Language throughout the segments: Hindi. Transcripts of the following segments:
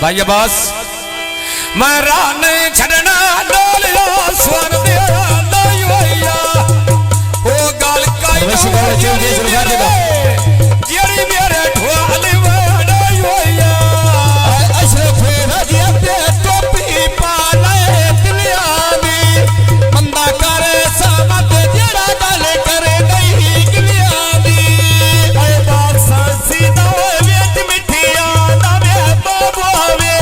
भाई अब्बास मैं राह नहीं छड़ना डोलिया स्वर दिया नहीं भैया ओ गाल काई जेड़ी मेरे ढोल में नहीं भैया अशरफ रजिया पे टोपी पाले दिलिया दी बंदा करे सामत जेड़ा गल करे नहीं गिलिया दी ए बात सीधा वेच मिठिया ना वे बाबू आवे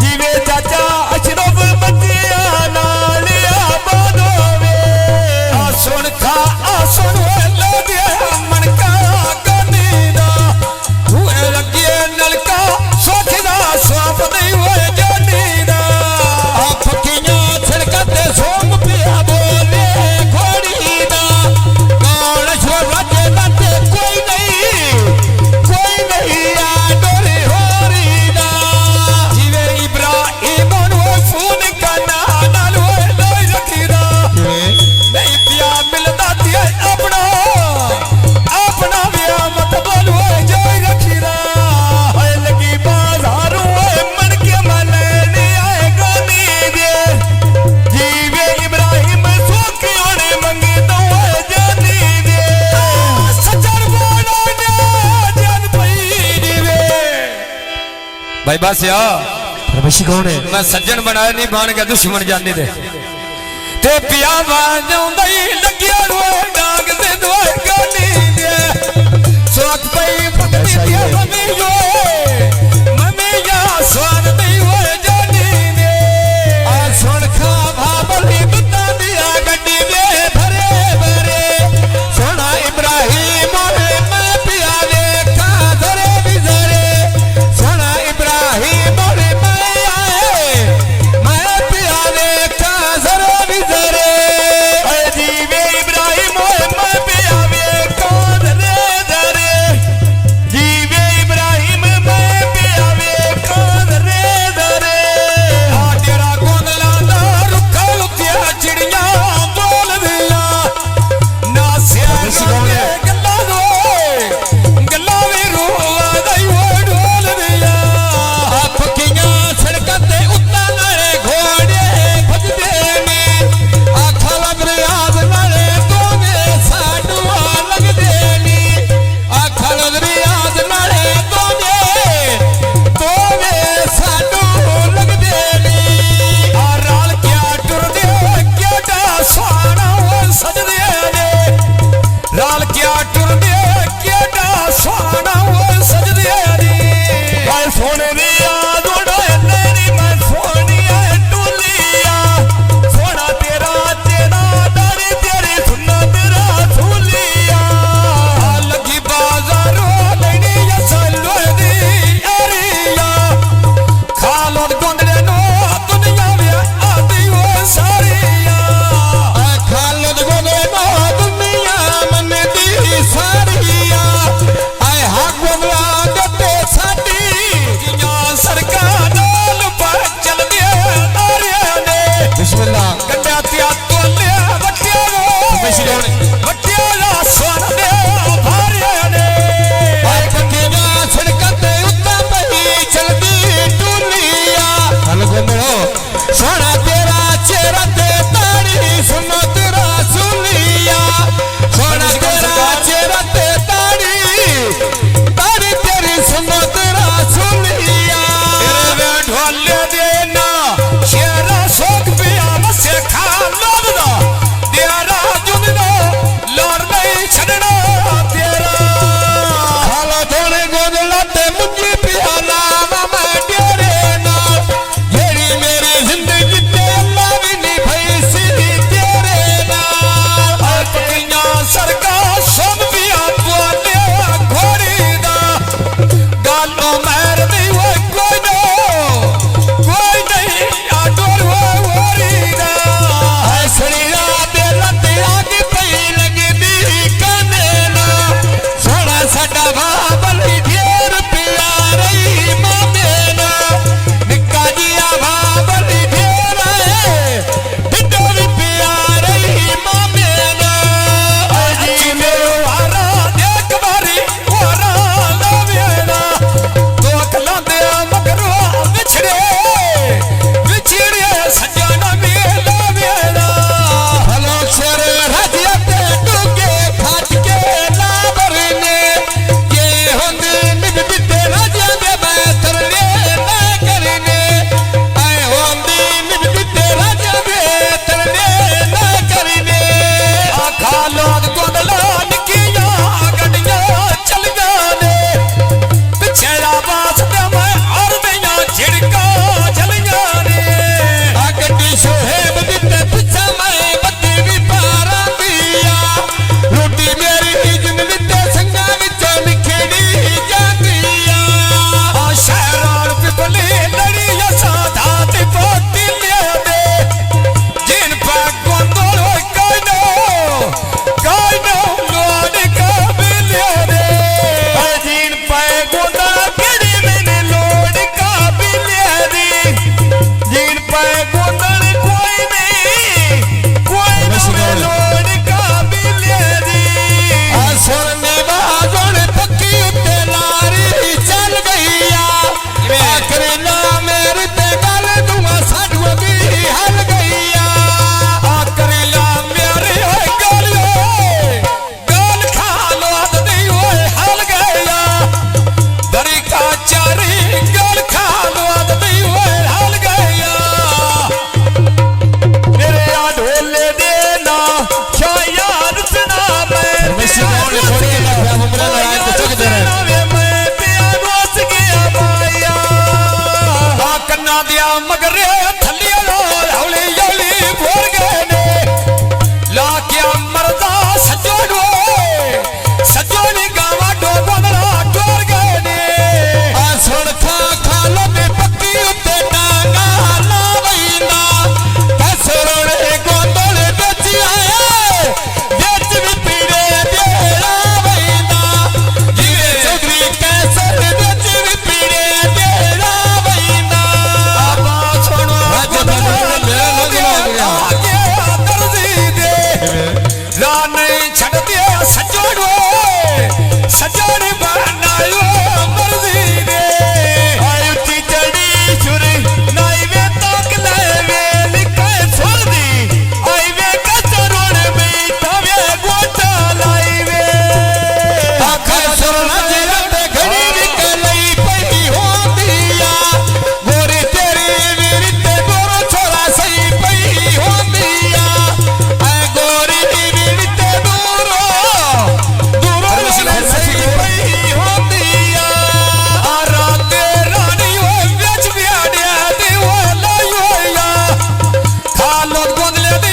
जीवे चाचा अशरफ बजिया नालिया बादोवे आ सुन खा आ सुन ले दे मन का गनीदा हुए लगे नलका सोखदा स्वाप नहीं हुए जानीदा आ फकियां छड़कते सोम पिया बोले घोड़ीदा कौन छोड़ रजे कोई नहीं आ डोरे होरीदा जीवे इब्राहिम वो फोन करना नाल होए नहीं रखीदा नहीं पिया मिलदा दिए अपना विया मत बोल होए जाई रखीदा है लगी बाजार होए मन के मलेनी आए गानी दे जीवे इब्राहिम सोकी ओने मंगे तो होए जानी दे सजर बोलो ने जन पई जीवे भाई बस या रमेशी कौन है? मैं सज्जन बनाया नहीं बन गया दुश्मन जाने दे ते पिया बाजौंदई लगिया रोए डाग ते दुआए गानी दे सोत पई भक्ति दिया मम्मी या स्वाद नहीं होए जानी दे आ सुन खा भाबली दुता दिया गड्डी में भरे सोना इब्राहिम मैं पिया देखा धरे बिजरे सोना इब्राहिम मैं पिया देखा जरा बिजरे जीवे इब्राहिम मैं पिया देखा धरे जीवे इब्राहिम मैं पिया देखा धरे आ तेरा गोंदला दा रुखा लुकिया चिड़िया बोल दिया ना सिया गल्ला भी रोआ दई वो ढोल दिया फकियां सड़कते उतना नाले घोड़े भजदे ने आखा लब रियाज नाले तोने साडुआ लगदे नी आखा लब रियाज नाले तोने साडू लगदे नी आ राल क्या टुरदे केड़ा सोना वो सजदे ने राल क्या टुरदे केड़ा सोना वो सजदे नी भाई सोने दी याद उड़ाए तेरी मैं सोनिया टुलिया सोना तेरा दारी तेरी सुन्ना तेरा झूलिया लगी बाजारो लेनी यसलो दी अरिया खालो गोंदले नो दुनिया में आती वो सारिया खालो गोंदले नो दुनिया मन दी सारिया आए हा गोंदला दते साडी किया सरकार नाल पर चल दिया नारिया ने बिस्मिल्लाह गड्ढा तिया तोले वटिया रमेशी कौन है? वटिया ला सोन दे भारिया ने भाई कटिया छड़कते उतना पही चलदी टुलिया हल गोंदलो सोना तेरा चेहरा ते ताड़ी सुनो तेरा सुलिया सोना तेरा चेहरा ते ताड़ी तेरी सुनो तेरा सुलिया तेरे वे ढोले देना शेरा सोख पिया मसे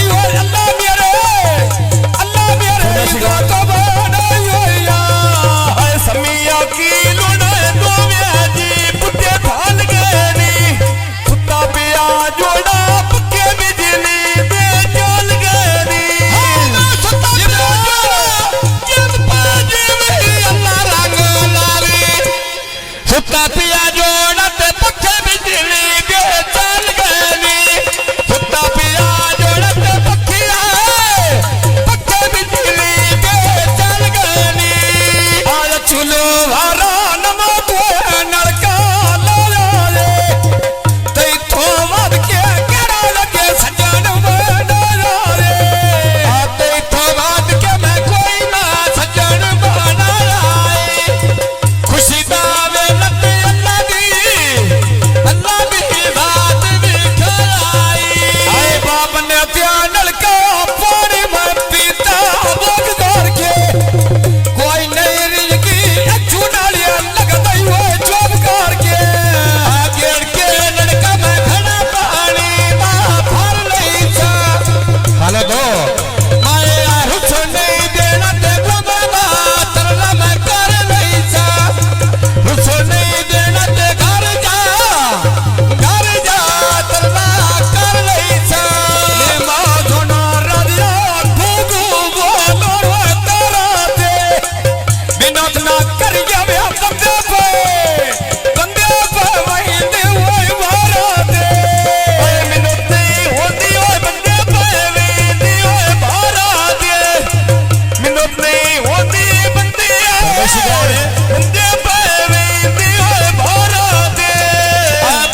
नहीं हो अल्लाह मेरे तो नहीं हो या हाय समिया की लुने दो जी पुटे थाल गनी सुता पिया जोड़ा पक्के बिजली दे चल गनी सुता पिया जब पाजी में अल्लाह रंग लावी सुता पिया जोड़ा ते पक्के बिजली दे चल गनी सुता पिया जोड़ा ते पक्किया पक्के बिजली दे चल गनी आज चुलो वारा नमो को नरका ला ले तई तो वद के केड़ा लगे सजन बना रे आ तई तो वद के मैं कोई ना सजन बना आए खुशी दा वेलत अल्लाह दी बात भी खलाई आए बाप ने ध्यान लगा पानी में पीता बोग दौड़ के कोई नहीं रिजकी अच्छू नालिया लग गई वो चोप करके गेड़ के लड़का मैं खड़ा पानी मां भर लई सा हालो दो माए रुस नहीं देना ते बाबा तरला मैं कर लई सा रुस नहीं देना ते घर जा तरला कर लई सा ने मां धोना राधिया भूगू बोलो रो तारा दे बिनोद ना कर जावे बंदे पे वही दे ओए मारा दे ओए बिनोद नहीं होती ओए बंदे पे वही दे ओए मारा दे बिनोद नहीं होती बंदे बंदे पे वही दे ओए मारा दे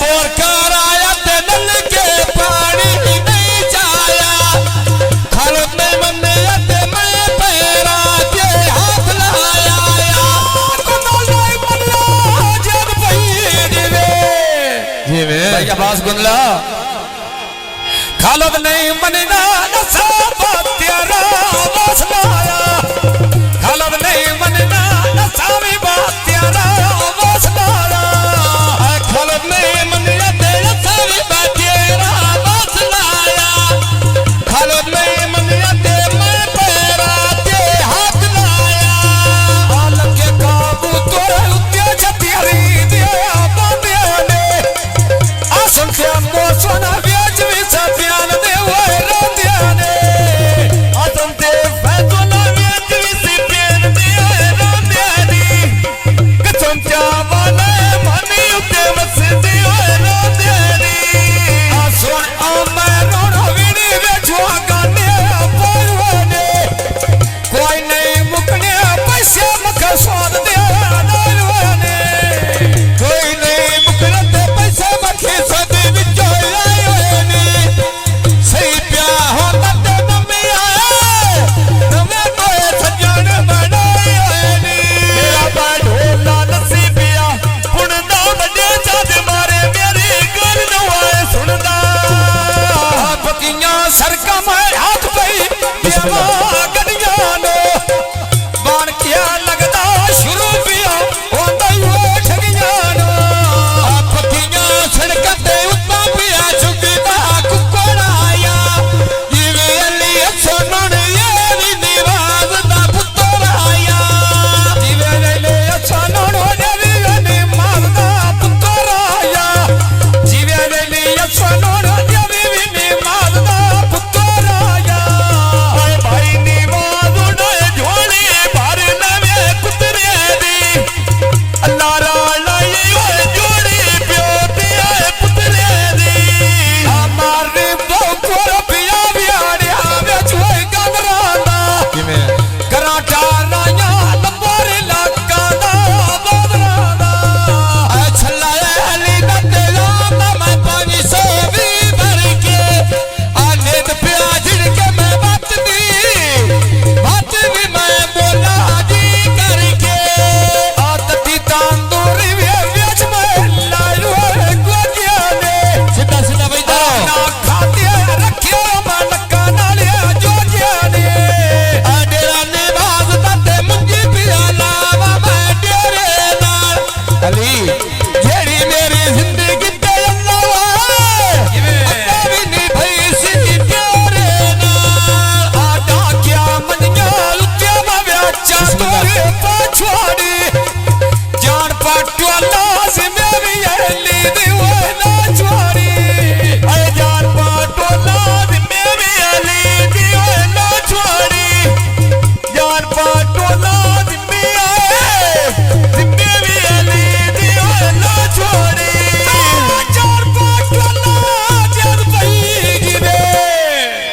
बोर कर आया ते नल के पानी नहीं जाया खालत में मन्ने ते मैं पैरा के हाथ लाया कुंडलाई मल्ला जग पई दिवे जी वे भाई आवाज गुनला खालत नहीं मनना नसा तेरा वासनाया खालत नहीं मनना नसा भी बात तेरा वासनाया खालत नहीं मनना तेरा सारी बात तेरा वासनाया खालत नहीं मनना ते मैं पैरा के हाथ लाया हाल के काबू तोरे उत्ते जतिरी दे बांधे ने आसन से मो सोना व्याज भी सत्यान दे ओए रोंदे ने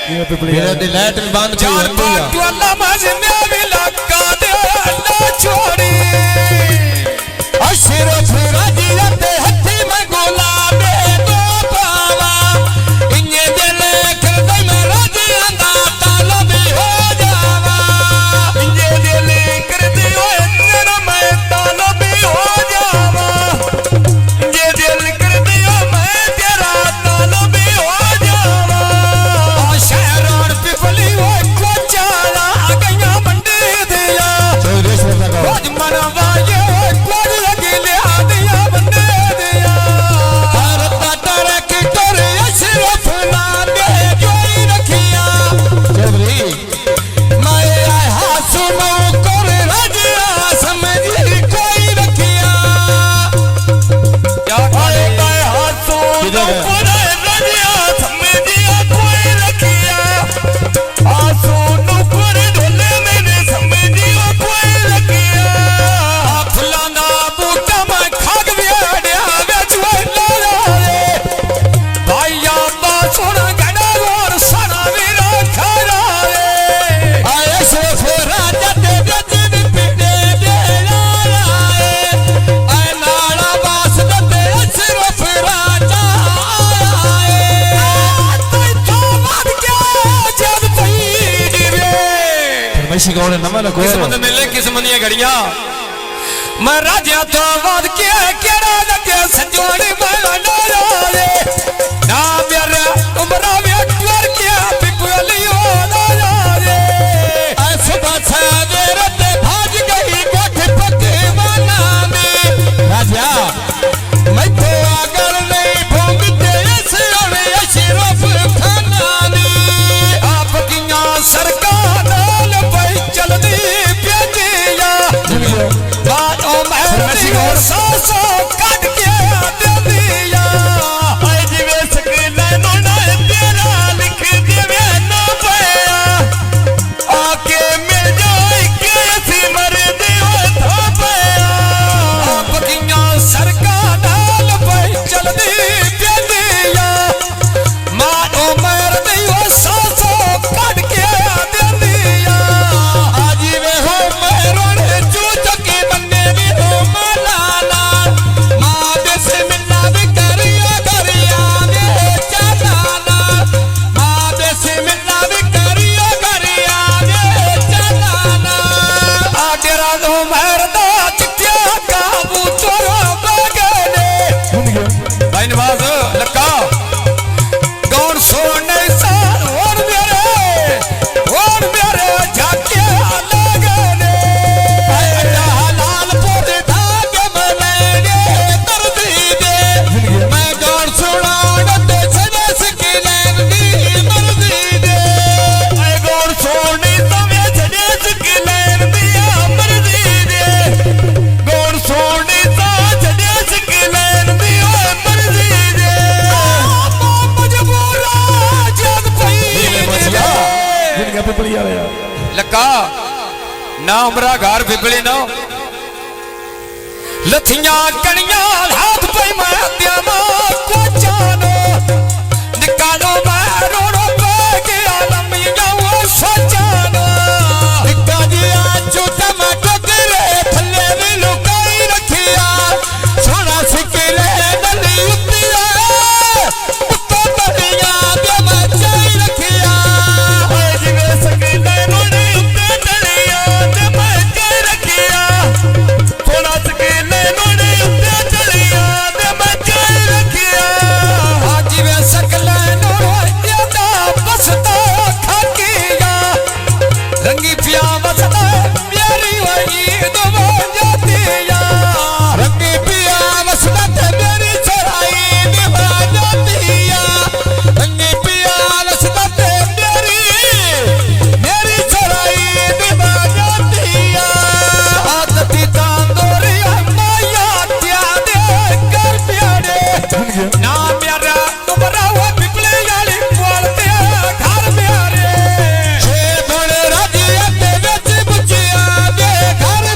मेरे दी लाइट भी बंद कर जान दिया पाला मजने भी लगा दे ना छोड़ी अशरफ राजिया ते हथी में गुलाबे दो पावा इन्ने दिल कर दे मैं राजिया दा तालब हो जावा इन्ने दिल कर दे तेरा मैं तालब हो जावा इन्ने दिल कर दे मैं तेरा तालब हो जावा शहर और पिपली वो को चला गया मंडी दिया रोज मनवा ये कोड लगी लिया दिया मंडी दिया भारत तर की कर अशरफ नामे जोई रखिया चौधरी मैं आया सुनो कर राजिया समझी कोई रखिया क्या मैं हाथों तो पर राजिया समझिया कोई रखिया आसो नुकर ढोले मैंने समझिया कोई रखिया फुलाना बूटा मैं खाग बियाड़िया बेच वाला रे भाईया बा सोना गड़ा और सारा मेरा खारा रे आए शेफ राजा ते गजन पिटे दे लाए आए नाला बास दे अशरफ राजा आए तो बात क्या जब पई रे फरमाइशी कौन है नमन को किस्मत मिले किस्मतियां घड़ियां मैं राजा तो बात क्या केड़ा लगे संजोड़ी मैं नारा रे ना मेरा उमरा में ट्वर क्या पिपलियो नारा रे ऐ सुबह सवेरे ते भाज गई कोठ पकवाना में राजा मैं तो अगर नहीं भूंगते सोने अशरफ खानानी आप किया सरकार नाल भाई चलदी प्याजिया बात ओ महरसी और सासो काट के दे दिया ऐ जीवे सकले नोना तेरा लिख देवे ना पाया आके मिल जाए के सी मर दियो तो पाया आप किया सरकार नाल भाई चलदी प्याजिया मां ओ महरसी और सासो काट के दे दिया आज वे हो मेरोने चूच के बन्ने भी हो मलाना मां बिस्मिल्लाह भी करिया करिया दे चलाना मां बिस्मिल्लाह भी करिया करिया दे चलाना आ तेरा दो मरदा चिट्टिया काबू तोरो बगने भाई नवाज लक्का गौर सोने सार और मेरे झाके लगने हलाल पुर धागे मलेने दर्दी दे मैं गौर सुनाने ते सदस की लैंदी मर्दी दे ऐ गौर सोने तवे सदस की लैंदी मर्दी दे गौर सोने ता सदस की लैंदी मर्दी दे मजबूरा जग पई जिनका पिपली आ गया लका ना उमरा घर पिपली ना लथियां कणियां हाथ पे मैं दिया मां को जानो निकालो मैं रोड़ो पे गया लम्बियां वो सजानो निका जिया चूता मैं टोकरे थल्ले भी लुकाई रखिया सोना सिकले नली उतिया उत्तो बलिया दे मैं चाई रखिया ओए जिवे सकले रोड़े उत्ते डलिया दे मैं चाई रखिया सोना सकले रोड़े उत्ते डलिया दे मैं चाई रखिया आज जिवे सकले रोड़े दा बसता खाकिया रंगी पिया बसता मेरी वही दबा जातिया रंगी पिया बसता ते मेरी चढ़ाई निभा जातिया रंगी पिया बसता ते मेरी चढ़ाई निभा जातिया आदती तांदोरिया माया त्या दे कर प्यारे ना मेरा तुमरा वो पिपले वाली बोलते घर प्यारे छे बड़े राजिया ते बेच बुचिया दे घर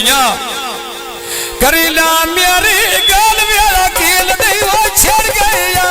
गईया करीला मेरी गाल मेरा कील नहीं वो छड़ गया